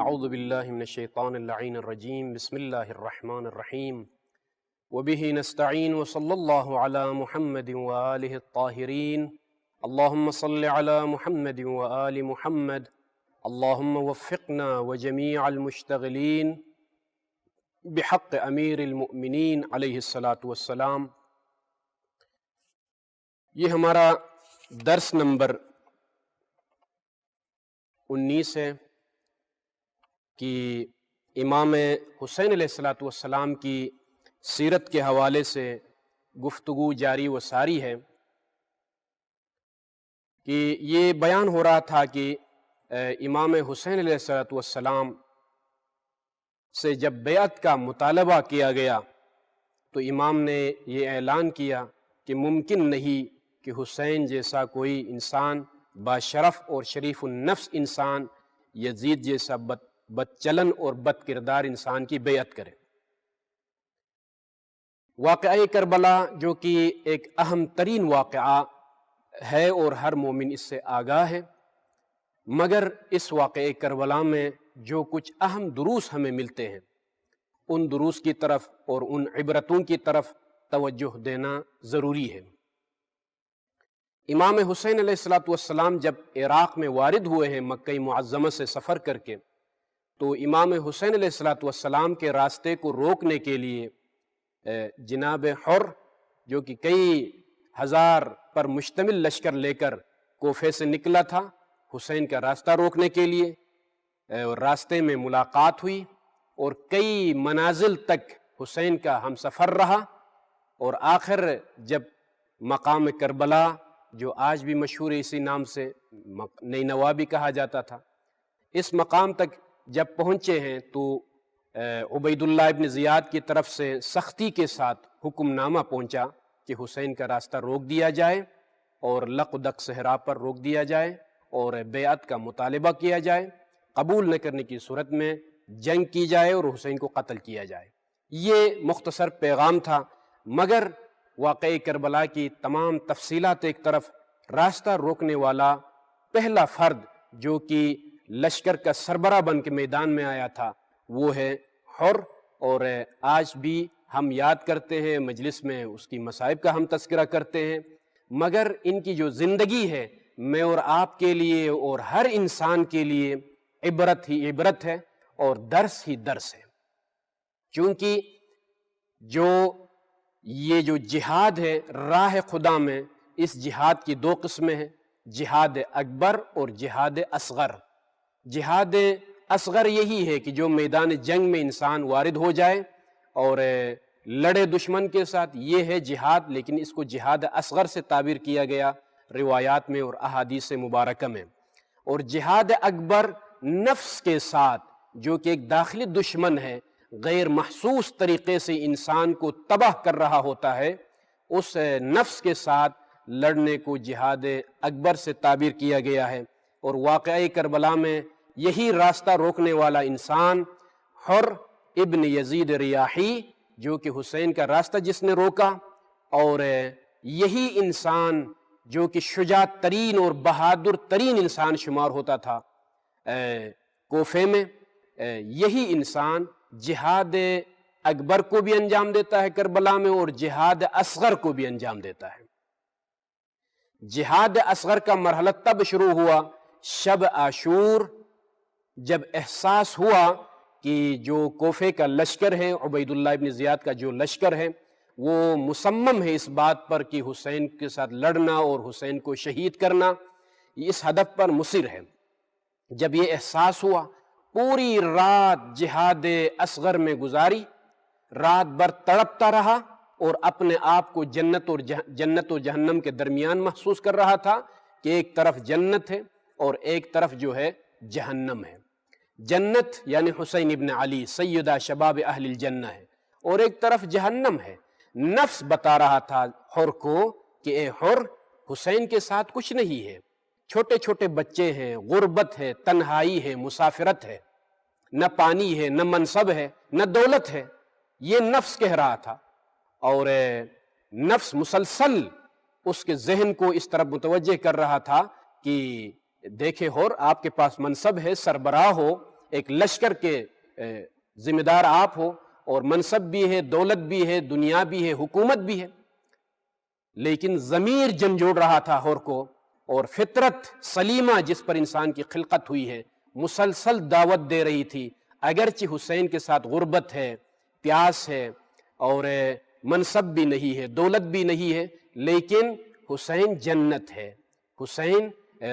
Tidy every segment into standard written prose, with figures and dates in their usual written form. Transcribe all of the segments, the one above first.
اعوذ باللہ من الشیطان اللعین الرجیم بسم اللہ الرحمن الرحیم وبہ نستعین وصلی اللہ علی محمد وآلہ الطاہرین اللہم صل علی محمد وآل محمد اللہم وفقنا وجمیع المشتغلین بحق امیر المؤمنین علیہ الصلاۃ والسلام۔ یہ ہمارا درس نمبر 19 ہے کہ امام حسین علیہ الصلاۃ والسلام کی سیرت کے حوالے سے گفتگو جاری و ساری ہے کہ یہ بیان ہو رہا تھا کہ امام حسین علیہ الصلاۃ والسلام سے جب بیعت کا مطالبہ کیا گیا تو امام نے یہ اعلان کیا کہ ممکن نہیں کہ حسین جیسا کوئی انسان باشرف اور شریف النفس انسان یزید جیسا بد چلن اور بد کردار انسان کی بیعت کرے۔ واقعہ کربلا جو کہ ایک اہم ترین واقعہ ہے اور ہر مومن اس سے آگاہ ہے، مگر اس واقعہ کربلا میں جو کچھ اہم دروس ہمیں ملتے ہیں ان دروس کی طرف اور ان عبرتوں کی طرف توجہ دینا ضروری ہے۔ امام حسین علیہ الصلاۃ والسلام جب عراق میں وارد ہوئے ہیں مکہ معظمہ سے سفر کر کے، تو امام حسین علیہ الصلاۃ والسلام کے راستے کو روکنے کے لیے جناب حر جو کہ کئی ہزار پر مشتمل لشکر لے کر کوفے سے نکلا تھا حسین کا راستہ روکنے کے لیے، راستے میں ملاقات ہوئی اور کئی منازل تک حسین کا ہم سفر رہا، اور آخر جب مقام کربلا جو آج بھی مشہور ہے اسی نام سے نینوا بھی کہا جاتا تھا، اس مقام تک جب پہنچے ہیں تو عبید اللہ ابن زیاد کی طرف سے سختی کے ساتھ حکم نامہ پہنچا کہ حسین کا راستہ روک دیا جائے اور لقدق صحرا پر روک دیا جائے اور بیعت کا مطالبہ کیا جائے، قبول نہ کرنے کی صورت میں جنگ کی جائے اور حسین کو قتل کیا جائے۔ یہ مختصر پیغام تھا، مگر واقعہ کربلا کی تمام تفصیلات ایک طرف، راستہ روکنے والا پہلا فرد جو کہ لشکر کا سربراہ بن کے میدان میں آیا تھا وہ ہے حر، اور آج بھی ہم یاد کرتے ہیں، مجلس میں اس کی مصائب کا ہم تذکرہ کرتے ہیں، مگر ان کی جو زندگی ہے میں اور آپ کے لیے اور ہر انسان کے لیے عبرت ہی عبرت ہے اور درس ہی درس ہے، چونکہ یہ جو جہاد ہے راہ خدا میں، اس جہاد کی 2 قسمیں ہیں، جہاد اکبر اور جہاد اصغر۔ جہاد اصغر یہی ہے کہ جو میدان جنگ میں انسان وارد ہو جائے اور لڑے دشمن کے ساتھ، یہ ہے جہاد، لیکن اس کو جہاد اصغر سے تعبیر کیا گیا روایات میں اور احادیث مبارکہ میں۔ اور جہاد اکبر نفس کے ساتھ جو کہ ایک داخلی دشمن ہے، غیر محسوس طریقے سے انسان کو تباہ کر رہا ہوتا ہے، اس نفس کے ساتھ لڑنے کو جہاد اکبر سے تعبیر کیا گیا ہے۔ اور واقعہ کربلا میں یہی راستہ روکنے والا انسان حر ابن یزید ریاحی جو کہ حسین کا راستہ جس نے روکا، اور یہی انسان جو کہ شجاع ترین اور بہادر ترین انسان شمار ہوتا تھا کوفے میں، یہی انسان جہاد اکبر کو بھی انجام دیتا ہے کربلا میں اور جہاد اصغر کو بھی انجام دیتا ہے۔ جہاد اصغر کا مرحلہ تب شروع ہوا شب عاشور، جب احساس ہوا کہ جو کوفے کا لشکر ہے، عبید اللہ ابن زیاد کا جو لشکر ہے، وہ مصمم ہے اس بات پر کہ حسین کے ساتھ لڑنا اور حسین کو شہید کرنا، اس ہدف پر مصر ہے۔ جب یہ احساس ہوا، پوری رات جہاد اصغر میں گزاری، رات بھر تڑپتا رہا اور اپنے آپ کو جنت و جہنم کے درمیان محسوس کر رہا تھا کہ ایک طرف جنت ہے اور ایک طرف جو ہے جہنم ہے۔ جنت یعنی حسین ابن علی سیدہ شباب اہل الجنہ ہے، اور ایک طرف جہنم ہے۔ نفس بتا رہا تھا حر کو کہ اے حر، حسین کے ساتھ کچھ نہیں ہے، چھوٹے چھوٹے بچے ہیں، غربت ہے، تنہائی ہے، مسافرت ہے، نہ پانی ہے، نہ منصب ہے، نہ دولت ہے، یہ نفس کہہ رہا تھا۔ اور نفس مسلسل اس کے ذہن کو اس طرف متوجہ کر رہا تھا کہ دیکھے حر، آپ کے پاس منصب ہے، سربراہ ہو، ایک لشکر کے ذمہ دار آپ ہو، اور منصب بھی ہے، دولت بھی ہے، دنیا بھی ہے، حکومت بھی ہے، لیکن ضمیر جھنجھوڑ رہا تھا حر کو، اور فطرت سلیمہ جس پر انسان کی خلقت ہوئی ہے مسلسل دعوت دے رہی تھی۔ اگرچہ حسین کے ساتھ غربت ہے، پیاس ہے، اور منصب بھی نہیں ہے، دولت بھی نہیں ہے، لیکن حسین جنت ہے، حسین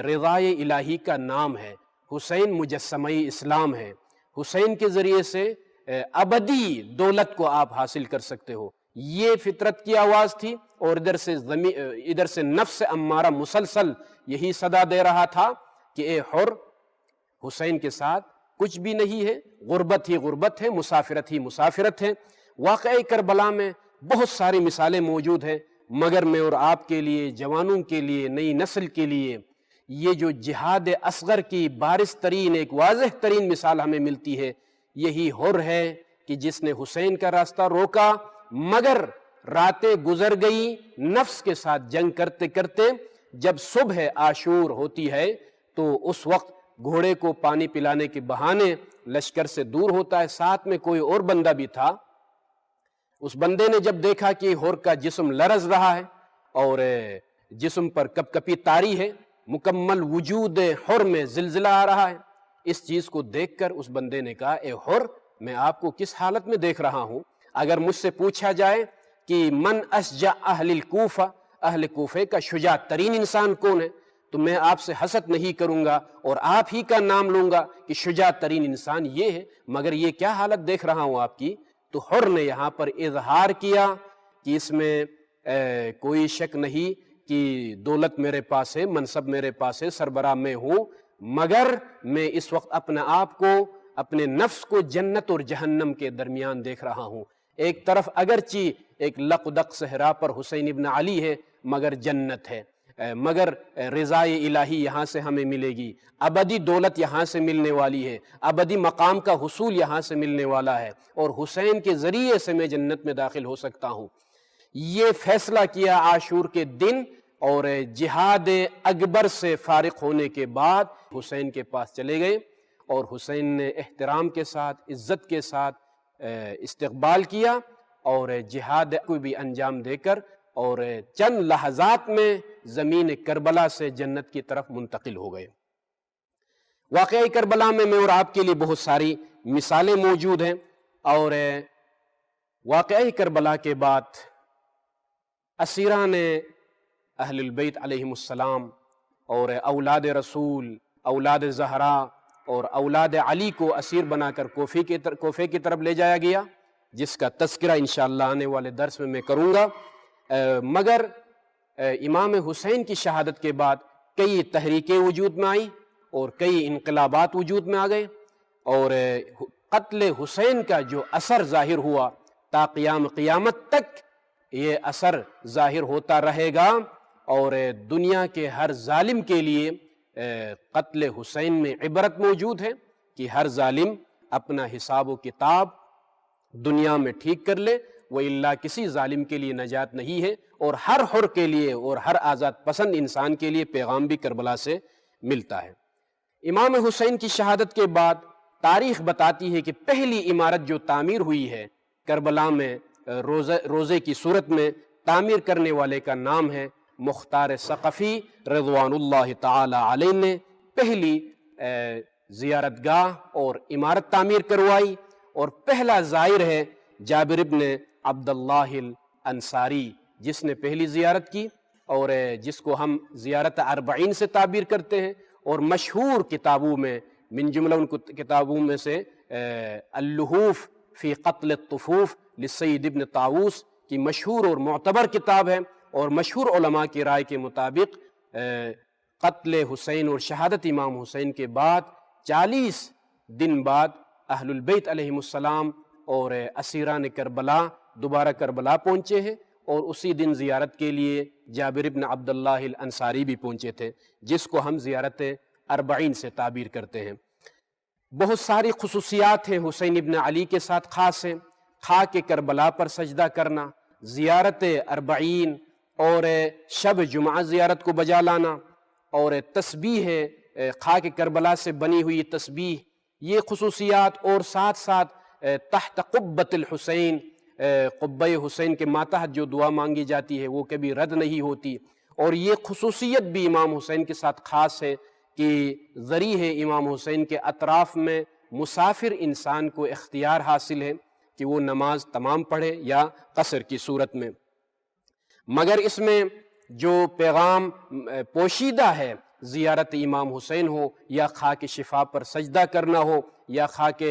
رضائے الہی کا نام ہے، حسین مجسمہ اسلام ہے، حسین کے ذریعے سے ابدی دولت کو آپ حاصل کر سکتے ہو۔ یہ فطرت کی آواز تھی، اور ادھر سے نفس امارہ مسلسل یہی صدا دے رہا تھا کہ اے حر، حسین کے ساتھ کچھ بھی نہیں ہے، غربت ہی غربت ہے، مسافرت ہی مسافرت ہے۔ واقعہ کربلا میں بہت ساری مثالیں موجود ہیں، مگر میں اور آپ کے لیے، جوانوں کے لیے، نئی نسل کے لیے یہ جو جہاد اصغر کی بارز ترین، ایک واضح ترین مثال ہمیں ملتی ہے، یہی حر ہے کہ جس نے حسین کا راستہ روکا، مگر راتیں گزر گئی نفس کے ساتھ جنگ کرتے کرتے۔ جب صبح عاشور ہوتی ہے تو اس وقت گھوڑے کو پانی پلانے کے بہانے لشکر سے دور ہوتا ہے، ساتھ میں کوئی اور بندہ بھی تھا۔ اس بندے نے جب دیکھا کہ حر کا جسم لرز رہا ہے اور جسم پر کپ کپی طاری ہے، مکمل وجود حر میں زلزلہ آ رہا ہے، اس چیز کو دیکھ کر اس بندے نے کہا اے حر، میں آپ کو کس حالت میں دیکھ رہا ہوں؟ اگر مجھ سے پوچھا جائے کہ من اشجع اہل الکوفہ، اہل کوفے کا شجاع ترین انسان کون ہے، تو میں آپ سے حسد نہیں کروں گا اور آپ ہی کا نام لوں گا کہ شجاع ترین انسان یہ ہے، مگر یہ کیا حالت دیکھ رہا ہوں آپ کی؟ تو حر نے یہاں پر اظہار کیا کہ اس میں کوئی شک نہیں کہ دولت میرے پاس ہے، منصب میرے پاس ہے، سربراہ میں ہوں، مگر میں اس وقت اپنے آپ کو، اپنے نفس کو جنت اور جہنم کے درمیان دیکھ رہا ہوں۔ ایک طرف اگرچہ ایک لقدق صحرا پر حسین ابن علی ہے، مگر جنت ہے، مگر رضائے الہی یہاں سے ہمیں ملے گی، ابدی دولت یہاں سے ملنے والی ہے، ابدی مقام کا حصول یہاں سے ملنے والا ہے، اور حسین کے ذریعے سے میں جنت میں داخل ہو سکتا ہوں۔ یہ فیصلہ کیا عاشور کے دن، اور جہاد اکبر سے فارغ ہونے کے بعد حسین کے پاس چلے گئے، اور حسین نے احترام کے ساتھ، عزت کے ساتھ استقبال کیا، اور جہاد کو بھی انجام دے کر اور چند لحظات میں زمین کربلا سے جنت کی طرف منتقل ہو گئے۔ واقعہ کربلا میں اور آپ کے لیے بہت ساری مثالیں موجود ہیں، اور واقعہ کربلا کے بعد اسیران اہل البیت علیہم السلام اور اولاد رسول، اولاد زہرا اور اولاد علی کو اسیر بنا کر کوفے کی طرف لے جایا گیا، جس کا تذکرہ انشاءاللہ آنے والے درس میں کروں گا۔ مگر امام حسین کی شہادت کے بعد کئی تحریکیں وجود میں آئیں اور کئی انقلابات وجود میں آ گئے، اور قتل حسین کا جو اثر ظاہر ہوا تا قیام قیامت تک یہ اثر ظاہر ہوتا رہے گا، اور دنیا کے ہر ظالم کے لیے قتل حسین میں عبرت موجود ہے کہ ہر ظالم اپنا حساب و کتاب دنیا میں ٹھیک کر لے، وَإِلَّا کسی ظالم کے لیے نجات نہیں ہے، اور ہر حر کے لیے اور ہر آزاد پسند انسان کے لیے پیغام بھی کربلا سے ملتا ہے۔ امام حسین کی شہادت کے بعد تاریخ بتاتی ہے کہ پہلی عمارت جو تعمیر ہوئی ہے کربلا میں روزے کی صورت میں، تعمیر کرنے والے کا نام ہے مختار ثقفی رضوان اللہ تعالی علیہ، نے پہلی زیارت گاہ اور عمارت تعمیر کروائی، اور پہلا زائر ہے جابر ابن عبداللہ الانصاری، جس نے پہلی زیارت کی، اور جس کو ہم زیارت اربعین سے تعبیر کرتے ہیں، اور مشہور کتابوں میں من جملہ ان کتابوں میں سے اللحوف فی قتل الطفوف للسید ابن طاووس کی مشہور اور معتبر کتاب ہے، اور مشہور علماء کی رائے کے مطابق قتل حسین اور شہادت امام حسین کے بعد 40 دن بعد اہل البیت علیہم السلام اور اسیران کربلا دوبارہ کربلا پہنچے ہیں، اور اسی دن زیارت کے لیے جابر ابن عبداللہ الانصاری بھی پہنچے تھے، جس کو ہم زیارت اربعین سے تعبیر کرتے ہیں۔ بہت ساری خصوصیات ہیں حسین ابن علی کے ساتھ خاص ہیں، خاک کربلا پر سجدہ کرنا، زیارت اربعین اور شب جمعہ زیارت کو بجا لانا، اور تسبیح خاک کربلا سے بنی ہوئی تسبیح یہ خصوصیات اور ساتھ ساتھ تحت قبۃ الحسین، قبہ حسین کے ماتحت جو دعا مانگی جاتی ہے وہ کبھی رد نہیں ہوتی، اور یہ خصوصیت بھی امام حسین کے ساتھ خاص ہے کہ ذریعہ امام حسین کے اطراف میں مسافر انسان کو اختیار حاصل ہے کہ وہ نماز تمام پڑھے یا قصر کی صورت میں، مگر اس میں جو پیغام پوشیدہ ہے، زیارت امام حسین ہو یا خاک شفا پر سجدہ کرنا ہو یا خاک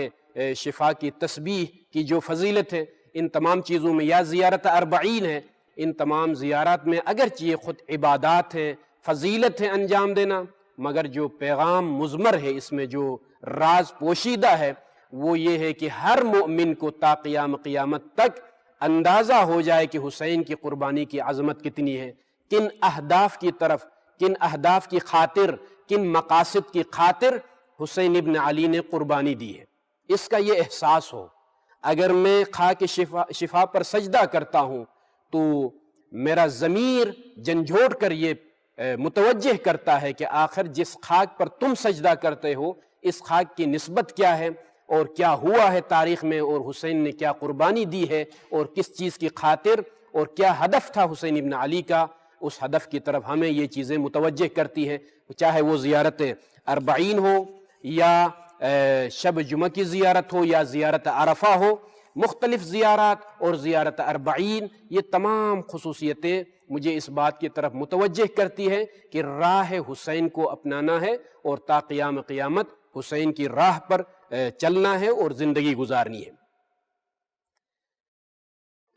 شفا کی تسبیح کی جو فضیلت ہے، ان تمام چیزوں میں، یا زیارت اربعین ہے، ان تمام زیارات میں اگرچہ یہ خود عبادات ہیں، فضیلت ہے انجام دینا، مگر جو پیغام مضمر ہے، اس میں جو راز پوشیدہ ہے، وہ یہ ہے کہ ہر مومن کو تا قیام قیامت تک اندازہ ہو جائے کہ حسین کی قربانی کی عظمت کتنی ہے، کن اہداف کی طرف، کن اہداف کی خاطر، کن مقاصد کی خاطر حسین ابن علی نے قربانی دی ہے، اس کا یہ احساس ہو۔ اگر میں خاک شفا پر سجدہ کرتا ہوں تو میرا ضمیر جھنجھوڑ کر یہ متوجہ کرتا ہے کہ آخر جس خاک پر تم سجدہ کرتے ہو اس خاک کی نسبت کیا ہے اور کیا ہوا ہے تاریخ میں، اور حسین نے کیا قربانی دی ہے اور کس چیز کی خاطر، اور کیا ہدف تھا حسین ابن علی کا، اس ہدف کی طرف ہمیں یہ چیزیں متوجہ کرتی ہے، چاہے وہ زیارت اربعین ہو یا شب جمعہ کی زیارت ہو یا زیارت عرفہ ہو، مختلف زیارات اور زیارت اربعین، یہ تمام خصوصیتیں مجھے اس بات کی طرف متوجہ کرتی ہے کہ راہ حسین کو اپنانا ہے اور تا قیام قیامت حسین کی راہ پر چلنا ہے اور زندگی گزارنی ہے۔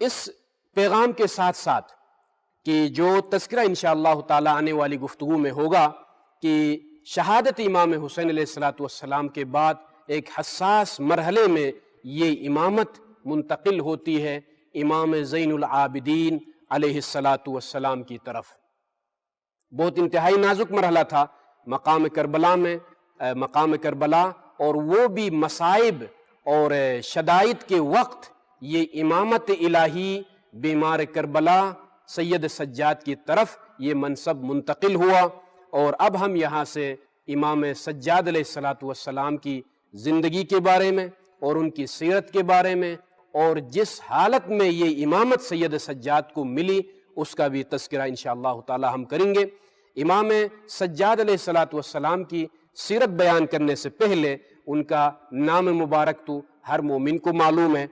اس پیغام کے ساتھ ساتھ کہ جو تذکرہ انشاءاللہ تعالی آنے والی گفتگو میں ہوگا کہ شہادت امام حسین علیہ السلام کے بعد ایک حساس مرحلے میں یہ امامت منتقل ہوتی ہے امام زین العابدین علیہ السلام کی طرف۔ بہت انتہائی نازک مرحلہ تھا مقام کربلا میں، مقام کربلا، اور وہ بھی مصائب اور شدائد کے وقت یہ امامت الہی بیمار کربلا سید سجاد کی طرف یہ منصب منتقل ہوا، اور اب ہم یہاں سے امام سجاد علیہ السلام کی زندگی کے بارے میں اور ان کی سیرت کے بارے میں اور جس حالت میں یہ امامت سید سجاد کو ملی اس کا بھی تذکرہ انشاءاللہ تعالی ہم کریں گے۔ امام سجاد علیہ السلام کی سیرت بیان کرنے سے پہلے ان کا نام مبارک تو ہر مومن کو معلوم ہے،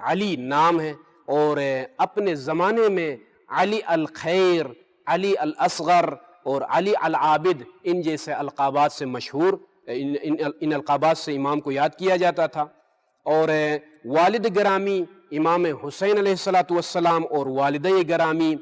علی نام ہے، اور اپنے زمانے میں علی الخیر، علی الاصغر اور علی العابد ان جیسے القابات سے مشہور، ان القابات سے امام کو یاد کیا جاتا تھا، اور والد گرامی امام حسین علیہ السلام اور والدہ گرامی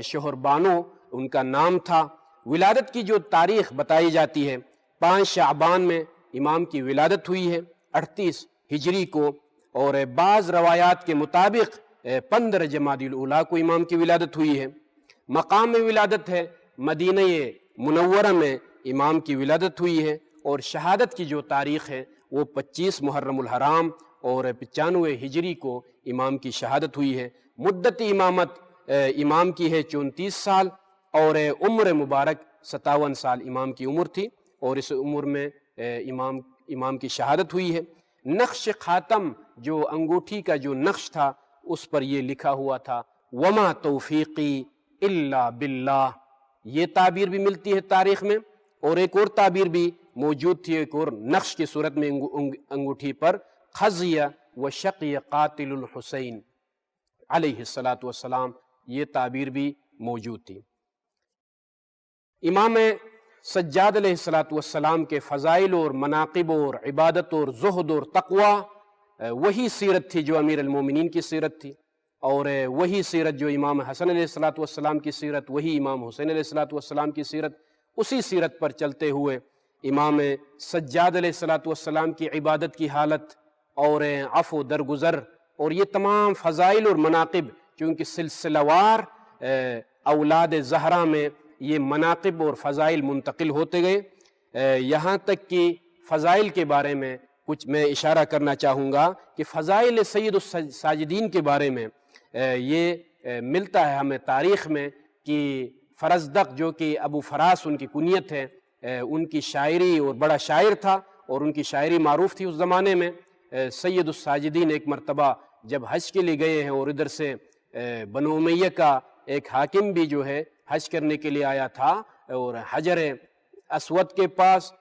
شوہر بانو ان کا نام تھا۔ ولادت کی جو تاریخ بتائی جاتی ہے 5 شعبان میں امام کی ولادت ہوئی ہے 38 ہجری کو، اور بعض روایات کے مطابق 15 جمادی الاولیٰ کو امام کی ولادت ہوئی ہے۔ مقام ولادت ہے مدینہ منورہ میں امام کی ولادت ہوئی ہے، اور شہادت کی جو تاریخ ہے وہ 25 محرم الحرام اور 95 ہجری کو امام کی شہادت ہوئی ہے۔ مدت امامت امام کی ہے 34 سال، اور عمر مبارک 57 سال امام کی عمر تھی، اور اس عمر میں امام کی شہادت ہوئی ہے۔ نقش خاتم جو انگوٹھی کا جو نقش تھا اس پر یہ لکھا ہوا تھا وما توفیقی الا باللہ، یہ تعبیر بھی ملتی ہے تاریخ میں، اور ایک اور تعبیر بھی موجود تھی ایک اور نقش کی صورت میں انگوٹھی پر، خزی و شقی قاتل الحسین علیہ السلام، یہ تعبیر بھی موجود تھی۔ امام سجاد علیہ السلام کے فضائل اور مناقب اور عبادت اور زہد اور تقوی، وہی سیرت تھی جو امیر المومنین کی سیرت تھی، اور وہی سیرت جو امام حسن علیہ السلام کی سیرت، وہی امام حسین علیہ السلام کی سیرت، اسی سیرت پر چلتے ہوئے امام سجاد علیہ السلام کی عبادت کی حالت اور عفو درگزر اور یہ تمام فضائل اور مناقب، چونکہ سلسلہ وار اولاد زہرا میں یہ مناقب اور فضائل منتقل ہوتے گئے، یہاں تک کہ فضائل کے بارے میں کچھ میں اشارہ کرنا چاہوں گا کہ فضائل سید الساجدین کے بارے میں یہ ملتا ہے ہمیں تاریخ میں کہ فرزدق جو کہ ابو فراس ان کی کنیت ہے، ان کی شاعری اور بڑا شاعر تھا، اور ان کی شاعری معروف تھی اس زمانے میں۔ سید الساجدین ایک مرتبہ جب حج کے لیے گئے ہیں اور ادھر سے بنو امیہ کا ایک حاکم بھی جو ہے حج کرنے کے لیے آیا تھا، اور حجر اسود کے پاس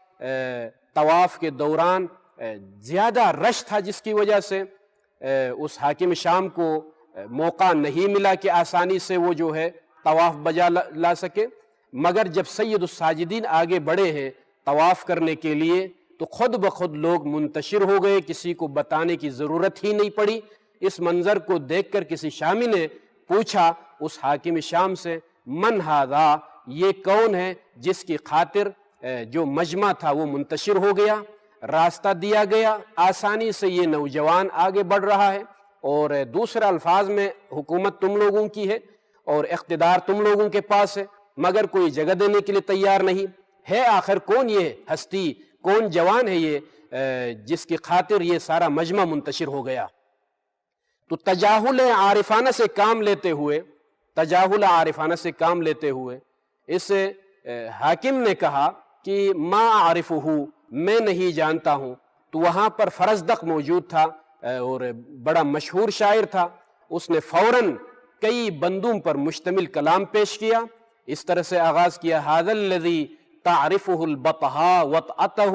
طواف کے دوران زیادہ رش تھا، جس کی وجہ سے اس حاکم شام کو موقع نہیں ملا کہ آسانی سے وہ جو ہے طواف بجا لا سکے۔ مگر جب سید الساجدین آگے بڑھے ہیں طواف کرنے کے لیے تو خود بخود لوگ منتشر ہو گئے، کسی کو بتانے کی ضرورت ہی نہیں پڑی۔ اس منظر کو دیکھ کر کسی شامی نے پوچھا اس حاکم شام سے، من ھذا، یہ کون ہے جس کی خاطر جو مجمع تھا وہ منتشر ہو گیا، راستہ دیا گیا، آسانی سے یہ نوجوان آگے بڑھ رہا ہے، اور دوسرے الفاظ میں حکومت تم لوگوں کی ہے اور اقتدار تم لوگوں کے پاس ہے، مگر کوئی جگہ دینے کے لیے تیار نہیں ہے۔ آخر کون یہ ہستی، کون جوان ہے یہ جس کی خاطر یہ سارا مجمع منتشر ہو گیا؟ تو تجاہل عارفانہ سے کام لیتے ہوئے اس حاکم نے کہا کہ ما اعرفہ، میں نہیں جانتا ہوں۔ تو وہاں پر فرزدق موجود تھا اور بڑا مشہور شاعر تھا، اس نے فوراً کئی بندوں پر مشتمل کلام پیش کیا، اس طرح سے آغاز کیا، ھذا الذی تعرفہ البطحاء وطأتہ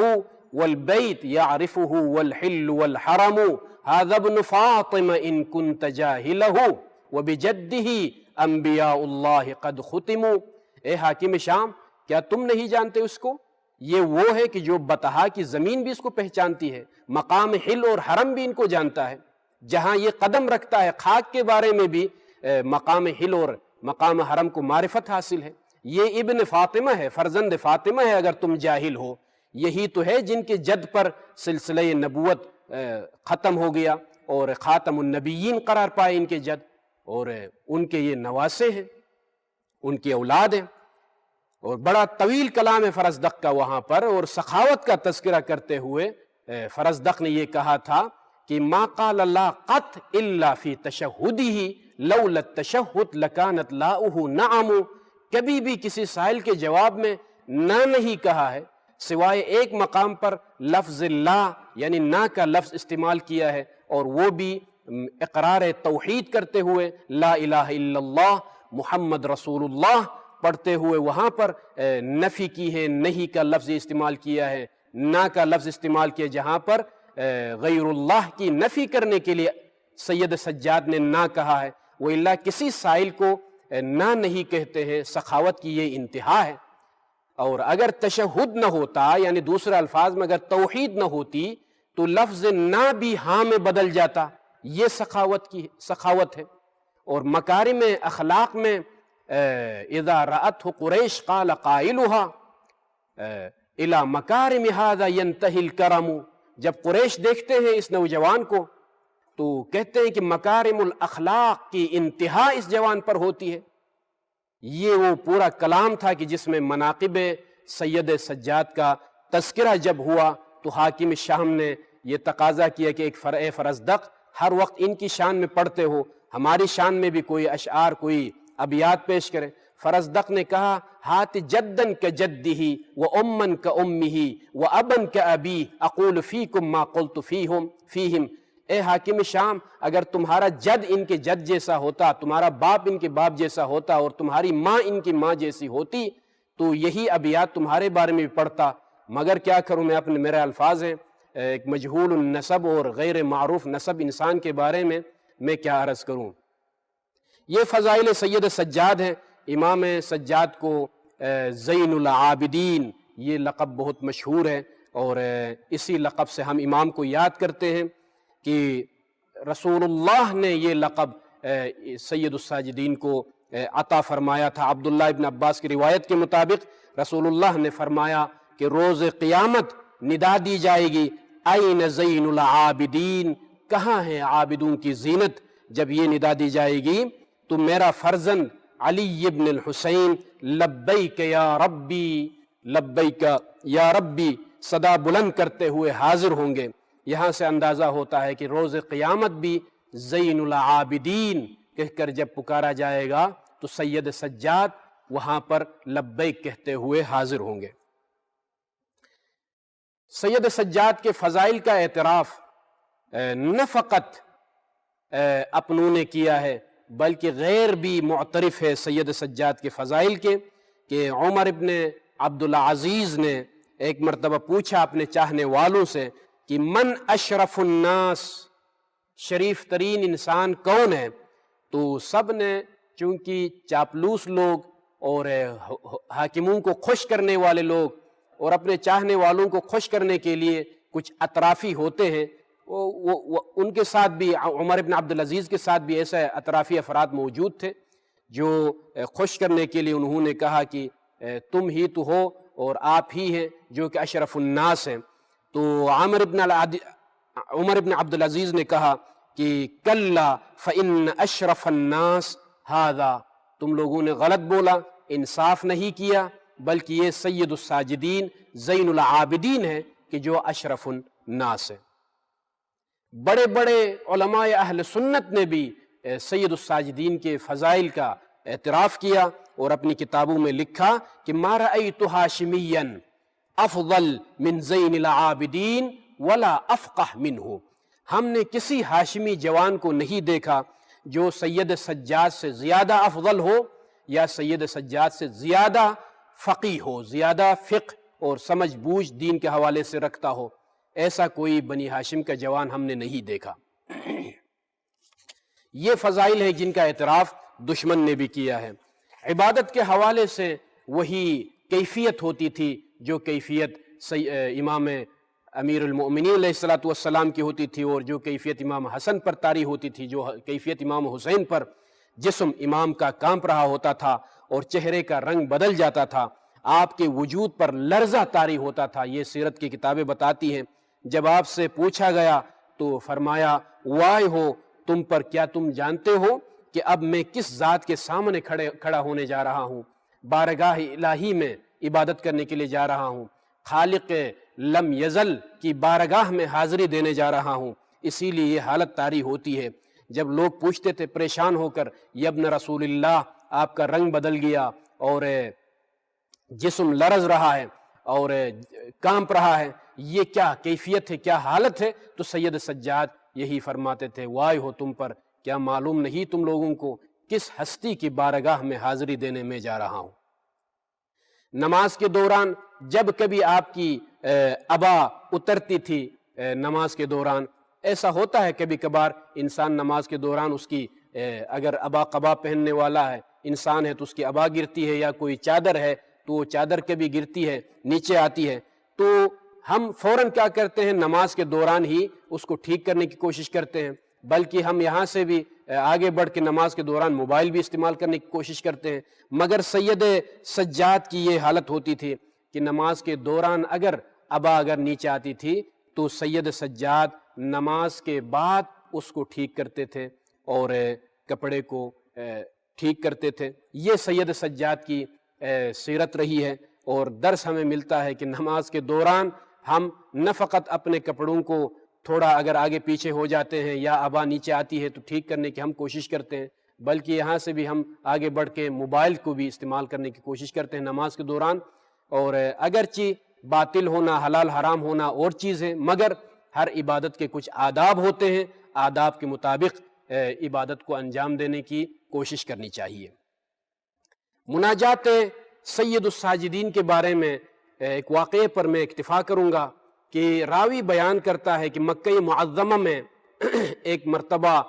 والبیت یعرفہ والحل والحرم، ھذا ابن فاطمہ ان کنت جاہلہ وبجدہ انبیاء اللہ قد ختموا۔ اے حاکم شام، کیا تم نہیں جانتے اس کو؟ یہ وہ ہے کہ جو بطحا کی زمین بھی اس کو پہچانتی ہے، مقام حل اور حرم بھی ان کو جانتا ہے، جہاں یہ قدم رکھتا ہے خاک کے بارے میں بھی مقام حل اور مقام حرم کو معرفت حاصل ہے۔ یہ ابن فاطمہ ہے، فرزند فاطمہ ہے، اگر تم جاہل ہو۔ یہی تو ہے جن کے جد پر سلسلہ نبوت ختم ہو گیا اور خاتم النبیین قرار پائے ان کے جد، اور ان کے یہ نواسے ہیں، ان کی اولاد ہیں۔ اور بڑا طویل کلام ہے فرزدق کا وہاں پر، اور سخاوت کا تذکرہ کرتے ہوئے فرزدق نے یہ کہا تھا کہ ما قال لا قط الا فی تشہدہ لولا التشہد لکانت لاؤہ نعم، کبھی بھی کسی سائل کے جواب میں نہ نہیں کہا ہے، سوائے ایک مقام پر لفظ لا یعنی نہ کا لفظ استعمال کیا ہے، اور وہ بھی اقرار توحید کرتے ہوئے لا الہ الا اللہ محمد رسول اللہ پڑھتے ہوئے وہاں پر نفی کی ہے، نہیں کا لفظ استعمال کیا ہے، نہ کا لفظ استعمال کیا، جہاں پر غیر اللہ کی نفی کرنے کے لیے سید سجاد نے نہ کہا ہے، وہ اللہ کسی سائل کو نہ نہیں کہتے ہیں۔ سخاوت کی یہ انتہا ہے۔ اور اگر تشہد نہ ہوتا، یعنی دوسرے الفاظ میں اگر توحید نہ ہوتی تو لفظ نہ بھی ہاں میں بدل جاتا، یہ سخاوت ہے۔ اور مکارم اخلاق میں اذا رأتہ قریش قال قائلها الی مکارم ھذا ینتہی الکرم، جب قریش دیکھتے ہیں اس نوجوان کو تو کہتے ہیں کہ مکارم الاخلاق کی انتہا اس جوان پر ہوتی ہے۔ یہ وہ پورا کلام تھا کہ جس میں مناقب سید سجاد کا تذکرہ جب ہوا تو حاکم شام نے یہ تقاضا کیا کہ ایک فرزدق ہر وقت ان کی شان میں پڑھتے ہو، ہماری شان میں بھی کوئی اشعار، کوئی ابیات پیش کریں۔ فرزدق نے کہا، ہات جدن کجدہ و امن کامہ و ابن کابی اقول فیکم ما قلت فیہم۔ اے حاکم شام، اگر تمہارا جد ان کے جد جیسا ہوتا، تمہارا باپ ان کے باپ جیسا ہوتا، اور تمہاری ماں ان کی ماں جیسی ہوتی تو یہی ابیات تمہارے بارے میں بھی پڑھتا، مگر کیا کروں میں، میرے الفاظ ہیں، ایک مجہول النسب اور غیر معروف نسب انسان کے بارے میں کیا عرض کروں۔ یہ فضائل سید سجاد ہیں۔ امام سجاد کو زین العابدین یہ لقب بہت مشہور ہے، اور اسی لقب سے ہم امام کو یاد کرتے ہیں کہ رسول اللہ نے یہ لقب سید الساجدین کو عطا فرمایا تھا۔ عبداللہ ابن عباس کی روایت کے مطابق رسول اللہ نے فرمایا کہ روز قیامت ندا دی جائے گی، این زین العابدین، کہاں ہے عابدوں کی زینت؟ جب یہ ندا دی جائے گی تو میرا فرزند علی ابن الحسین لبیک یا ربی، لبیک یا ربی صدا بلند کرتے ہوئے حاضر ہوں گے۔ یہاں سے اندازہ ہوتا ہے کہ روز قیامت بھی زین العابدین کہہ کر جب پکارا جائے گا تو سید سجاد وہاں پر لبیک کہتے ہوئے حاضر ہوں گے۔ سید سجاد کے فضائل کا اعتراف نہ فقط اپنوں نے کیا ہے بلکہ غیر بھی معترف ہے سید سجاد کے فضائل کے، کہ عمر ابن عبدالعزیز نے ایک مرتبہ پوچھا اپنے چاہنے والوں سے کہ من اشرف الناس، شریف ترین انسان کون ہے؟ تو سب نے چونکہ چاپلوس لوگ اور حاکموں کو خوش کرنے والے لوگ اور اپنے چاہنے والوں کو خوش کرنے کے لیے کچھ اطرافی ہوتے ہیں، وہ ان کے ساتھ بھی، عمر ابن عبدالعزیز کے ساتھ بھی ایسے اطرافی افراد موجود تھے جو خوش کرنے کے لیے انہوں نے کہا کہ تم ہی تو ہو اور آپ ہی ہیں جو کہ اشرف الناس ہیں۔ تو عمر ابن عبدالعزیز نے کہا کہ کلا فإن اشرف الناس ھذا، تم لوگوں نے غلط بولا، انصاف نہیں کیا، بلکہ یہ سید الساجدین زین العابدین ہے کہ جو اشرف الناس ہے۔ بڑے بڑے علماء اہل سنت نے بھی سید الساجدین کے فضائل کا اعتراف کیا اور اپنی کتابوں میں لکھا کہ ما رأیت ہاشمیا افضل من زین العابدین ولا افقہ منہ، ہم نے کسی ہاشمی جوان کو نہیں دیکھا جو سید سجاد سے زیادہ افضل ہو یا سید سجاد سے زیادہ فقیہ ہو، زیادہ فقہ اور سمجھ بوجھ دین کے حوالے سے رکھتا ہو، ایسا کوئی بنی ہاشم کا جوان ہم نے نہیں دیکھا۔ یہ فضائل ہیں جن کا اعتراف دشمن نے بھی کیا ہے۔ عبادت کے حوالے سے وہی کیفیت ہوتی تھی جو کیفیت امام امیر المؤمنین علیہ السلام کی ہوتی تھی، اور جو کیفیت امام حسن پر طاری ہوتی تھی، جو کیفیت امام حسین پر جسم امام کا کانپ رہا ہوتا تھا اور چہرے کا رنگ بدل جاتا تھا، آپ کے وجود پر لرزہ طاری ہوتا تھا، یہ سیرت کی کتابیں بتاتی ہیں۔ جب آپ سے پوچھا گیا تو فرمایا وائے ہو تم پر، کیا تم جانتے ہو کہ اب میں کس ذات کے سامنے کھڑا ہونے جا رہا ہوں؟ بارگاہ الہی میں عبادت کرنے کے لیے جا رہا ہوں، خالق لم یزل کی بارگاہ میں حاضری دینے جا رہا ہوں، اسی لیے یہ حالت طاری ہوتی ہے۔ جب لوگ پوچھتے تھے پریشان ہو کر یا ابن رسول اللہ، آپ کا رنگ بدل گیا اور جسم لرز رہا ہے اور کانپ رہا ہے، یہ کیا کیفیت ہے، کیا حالت ہے؟ تو سید سجاد یہی فرماتے تھے وائے ہو تم پر، کیا معلوم نہیں تم لوگوں کو کس ہستی کی بارگاہ میں حاضری دینے میں جا رہا ہوں۔ نماز کے دوران جب کبھی آپ کی ابا اترتی تھی، نماز کے دوران ایسا ہوتا ہے کبھی کبھار انسان نماز کے دوران اس کی اگر ابا قبا پہننے والا ہے انسان ہے تو اس کی ابا گرتی ہے، یا کوئی چادر ہے تو وہ چادر کبھی گرتی ہے، نیچے آتی ہے، تو ہم فوراً کیا کرتے ہیں، نماز کے دوران ہی اس کو ٹھیک کرنے کی کوشش کرتے ہیں، بلکہ ہم یہاں سے بھی آگے بڑھ کے نماز کے دوران موبائل بھی استعمال کرنے کی کوشش کرتے ہیں۔ مگر سید سجاد کی یہ حالت ہوتی تھی کہ نماز کے دوران اگر نیچے آتی تھی تو سید سجاد نماز کے بعد اس کو ٹھیک کرتے تھے اور کپڑے کو ٹھیک کرتے تھے۔ یہ سید سجاد کی سیرت رہی ہے، اور درس ہمیں ملتا ہے کہ نماز کے دوران ہم نہ فقط اپنے کپڑوں کو تھوڑا اگر آگے پیچھے ہو جاتے ہیں یا ابا نیچے آتی ہے تو ٹھیک کرنے کی ہم کوشش کرتے ہیں، بلکہ یہاں سے بھی ہم آگے بڑھ کے موبائل کو بھی استعمال کرنے کی کوشش کرتے ہیں نماز کے دوران۔ اور اگرچہ باطل ہونا، حلال حرام ہونا اور چیز ہے، مگر ہر عبادت کے کچھ آداب ہوتے ہیں، آداب کے مطابق عبادت کو انجام دینے کی کوشش کرنی چاہیے۔ مناجات سید الساجدین کے بارے میں ایک واقعے پر میں اکتفا کروں گا کہ راوی بیان کرتا ہے کہ مکہ معظمہ میں ایک مرتبہ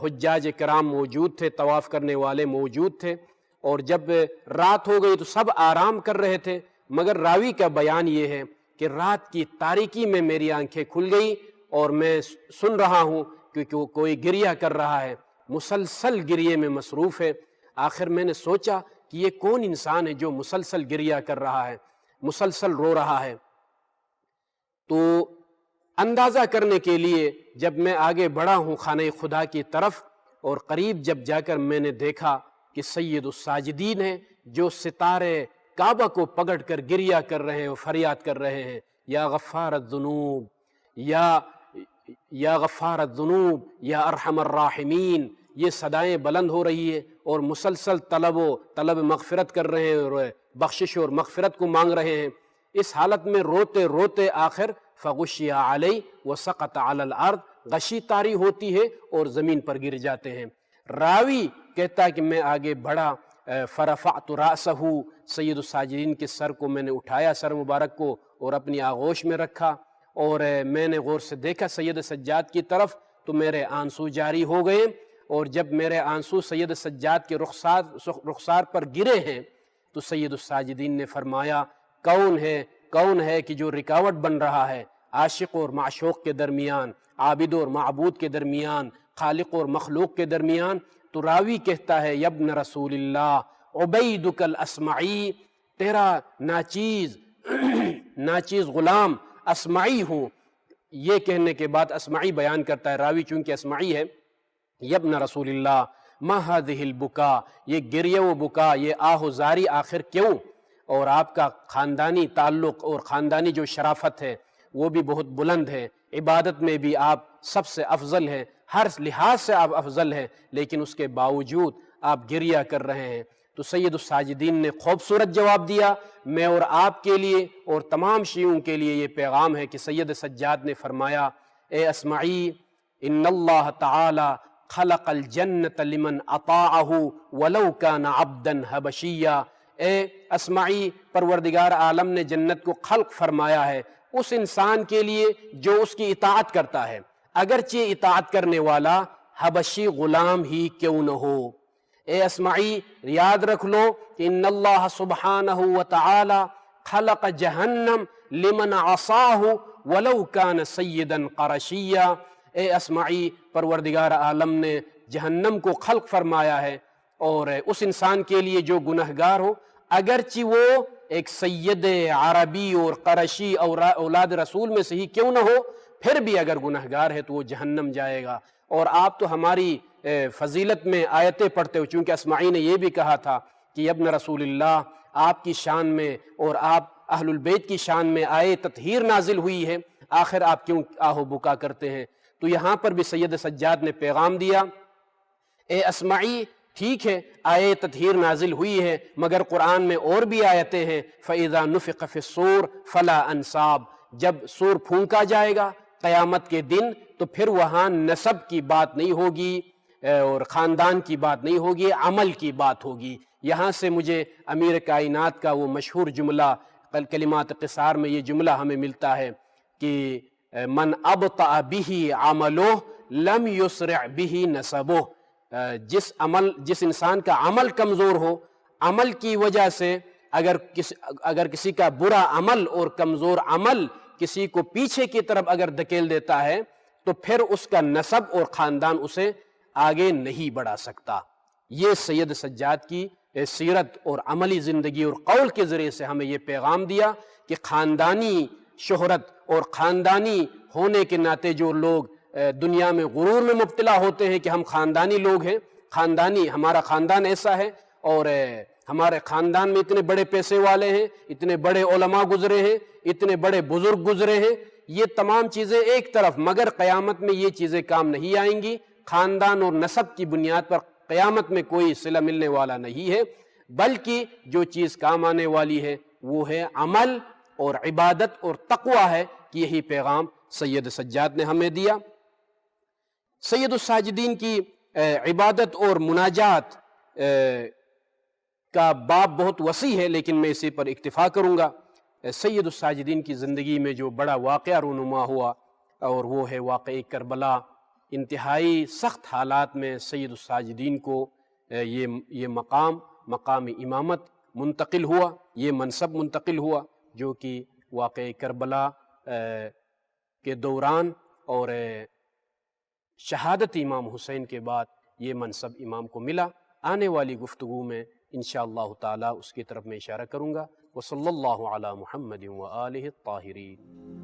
حجاج کرام موجود تھے، طواف کرنے والے موجود تھے، اور جب رات ہو گئی تو سب آرام کر رہے تھے، مگر راوی کا بیان یہ ہے کہ رات کی تاریکی میں میری آنکھیں کھل گئی اور میں سن رہا ہوں کہ کوئی گریہ کر رہا ہے، مسلسل گریے میں مصروف ہے۔ آخر میں نے سوچا کہ یہ کون انسان ہے جو مسلسل گریہ کر رہا ہے، مسلسل رو رہا ہے؟ تو اندازہ کرنے کے لیے جب میں آگے بڑھا ہوں خانہ خدا کی طرف، اور قریب جب جا کر میں نے دیکھا کہ سید الساجدین ہیں جو ستارے کعبہ کو پکڑ کر گریہ کر رہے ہیں اور فریاد کر رہے ہیں، یا غفار الذنوب، یا غفار الذنوب، یا ارحم الراحمین، یہ صدائیں بلند ہو رہی ہیں اور مسلسل طلب مغفرت کر رہے ہیں اور بخشش اور مغفرت کو مانگ رہے ہیں۔ اس حالت میں روتے روتے آخر فغشی علیہ وسقط علی الارض، غشی طاری ہوتی ہے اور زمین پر گر جاتے ہیں۔ راوی کہتا ہے کہ میں آگے بڑھا، فرفعت رأسہ، سید الساجدین کے سر کو میں نے اٹھایا، سر مبارک کو، اور اپنی آغوش میں رکھا، اور میں نے غور سے دیکھا سید سجاد کی طرف تو میرے آنسو جاری ہو گئے، اور جب میرے آنسو سید سجاد کے رخسار پر گرے ہیں تو سید الساجدین نے فرمایا کون ہے کہ جو رکاوٹ بن رہا ہے عاشق اور معشوق کے درمیان، عابد اور معبود کے درمیان، خالق اور مخلوق کے درمیان؟ تو راوی کہتا ہے یبن رسول اللہ عبیدک الاسمعی، تیرا ناچیز غلام اسمعی ہوں۔ یہ کہنے کے بعد اسمعی بیان کرتا ہے، راوی چونکہ اسمعی ہے، یبن رسول اللہ ما هذه البکا، یہ گریہ و بکا، یہ آہ و زاری آخر کیوں؟ اور آپ کا خاندانی تعلق اور خاندانی جو شرافت ہے وہ بھی بہت بلند ہے، عبادت میں بھی آپ سب سے افضل ہیں، ہر لحاظ سے آپ افضل ہیں، لیکن اس کے باوجود آپ گریہ کر رہے ہیں۔ تو سید الساجدین نے خوبصورت جواب دیا۔ میں اور آپ کے لیے اور تمام شیعوں کے لیے یہ پیغام ہے کہ سید سجاد نے فرمایا، اے اسمعی، ان اللہ تعالی خلق الجنت لمن اطاعہ ولو کان عبدا حبشیا، اے اسمعی، پروردگار عالم نے جنت کو خلق فرمایا ہے اس انسان کے لیے جو اس کی اطاعت کرتا ہے، اگرچہ اطاعت کرنے والا حبشی غلام ہی کیوں نہ ہو۔ اے اسمعی، یاد رکھ لو کہ ان اللہ سبحانہ وتعالی خلق جہنم لمن عصاہ ولو کان سیدا قرشیا، اے اسمعی، پروردگار عالم نے جہنم کو خلق فرمایا ہے اور اس انسان کے لیے جو گنہگار ہو، اگرچہ وہ ایک سید عربی اور قرشی اور اولاد رسول میں سے ہی کیوں نہ ہو، پھر بھی اگر گنہگار ہے تو وہ جہنم جائے گا۔ اور آپ تو ہماری فضیلت میں آیتیں پڑھتے ہو، چونکہ اسمعی نے یہ بھی کہا تھا کہ ابن رسول اللہ، آپ کی شان میں اور آپ اہل البیت کی شان میں آئے تطہیر نازل ہوئی ہے، آخر آپ کیوں آہ و بکا کرتے ہیں؟ تو یہاں پر بھی سید سجاد نے پیغام دیا، اے اسمعی، ٹھیک ہے آئے تطہیر نازل ہوئی ہے، مگر قرآن میں اور بھی آیتیں ہیں، فَإِذَا نُفِخَ فِي الصُّورِ فَلَا أَنْسَابَ، جب سور پھونکا جائے گا قیامت کے دن تو پھر وہاں نسب کی بات نہیں ہوگی اور خاندان کی بات نہیں ہوگی، عمل کی بات ہوگی۔ یہاں سے مجھے امیر کائنات کا وہ مشہور جملہ کلمات قصار میں یہ جملہ ہمیں ملتا ہے کہ من ابطأ به عملہ لم یسرع به نسبہ، جس انسان کا عمل کمزور ہو، عمل کی وجہ سے اگر کسی کا برا عمل اور کمزور عمل کسی کو پیچھے کی طرف اگر دھکیل دیتا ہے تو پھر اس کا نسب اور خاندان اسے آگے نہیں بڑھا سکتا۔ یہ سید سجاد کی سیرت اور عملی زندگی اور قول کے ذریعے سے ہمیں یہ پیغام دیا کہ خاندانی شہرت اور خاندانی ہونے کے ناطے جو لوگ دنیا میں غرور میں مبتلا ہوتے ہیں کہ ہم خاندانی لوگ ہیں، ہمارا خاندان ایسا ہے اور ہمارے خاندان میں اتنے بڑے پیسے والے ہیں، اتنے بڑے علماء گزرے ہیں، اتنے بڑے بزرگ گزرے ہیں، یہ تمام چیزیں ایک طرف، مگر قیامت میں یہ چیزیں کام نہیں آئیں گی۔ خاندان اور نسب کی بنیاد پر قیامت میں کوئی صلہ ملنے والا نہیں ہے، بلکہ جو چیز کام آنے والی ہے وہ ہے عمل اور عبادت اور تقوی ہے، کہ یہی پیغام سید سجاد نے ہمیں دیا۔ سید الساجدین کی عبادت اور مناجات کا باب بہت وسیع ہے، لیکن میں اسی پر اکتفا کروں گا۔ سید الساجدین کی زندگی میں جو بڑا واقعہ رونما ہوا اور وہ ہے واقعہ کربلا۔ انتہائی سخت حالات میں سید الساجدین کو یہ مقام امامت منتقل ہوا، یہ منصب منتقل ہوا، جو کہ واقعہ کربلا کے دوران اور شہادت امام حسین کے بعد یہ منصب امام کو ملا۔ آنے والی گفتگو میں انشاءاللہ تعالی اس کی طرف میں اشارہ کروں گا۔ وصلی اللہ علی محمد وآلہ الطاہرین۔